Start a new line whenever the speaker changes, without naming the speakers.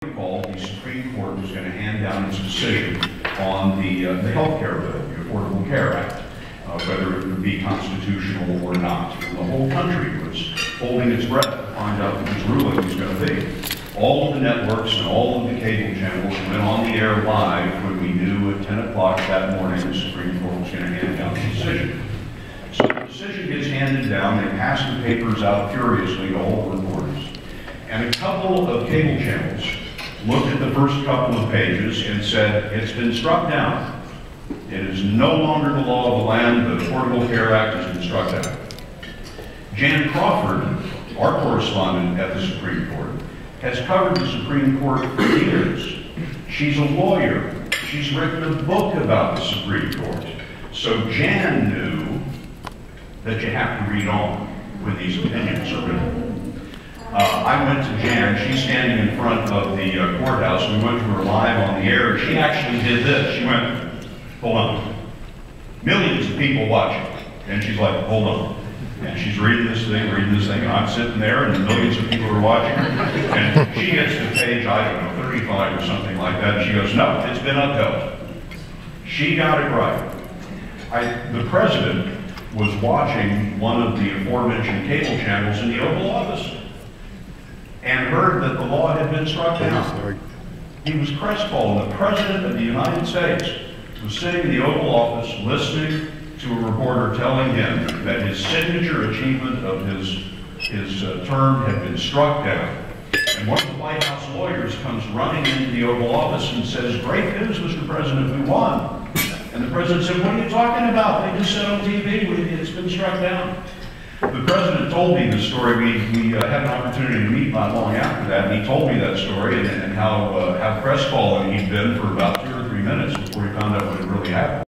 recall, the Supreme Court was going to hand down its decision on the health care bill, the Affordable Care Act, whether it would be constitutional or not. And the whole country was holding its breath to find out what his ruling was going to be. All of the networks and all of the cable channels went on the air live when we knew at 10 o'clock that morning the Supreme Court was going to hand down the decision. So the decision gets handed down, they pass the papers out furiously to all the reporters. And a couple of cable channels looked at the first couple of pages and said, it's been struck down. It is no longer the law of the land. The Affordable Care Act has been struck down. Jan Crawford, our correspondent at the Supreme Court, has covered the Supreme Court for years. She's a lawyer. She's written a book about the Supreme Court. So Jan knew that you have to read on when these opinions are written. I went to Jan. She's standing in front of the courthouse. We went to her live on the air. She actually did this. She went, hold on. Millions of people watching. And she's like, hold on. And she's reading this thing, and I'm sitting there, and millions of people are watching her. And she gets to page, I don't know, 35 or something like that, and she goes, no, it's been upheld. She got it right. The president was watching one of the aforementioned cable channels in the Oval Office and heard that the law had been struck down. He was crestfallen. The President of the United States was sitting in the Oval Office listening to a reporter telling him that his signature achievement of his term had been struck down. And one of the White House lawyers comes running into the Oval Office and says, great news, Mr. President, we won. And the President said, what are you talking about? They just said on TV, it's been struck down. The President told me this story. We had an opportunity to meet not long after that, and he told me that story and how crestfallen he'd been for about 2 or 3 minutes before he found out what had really happened.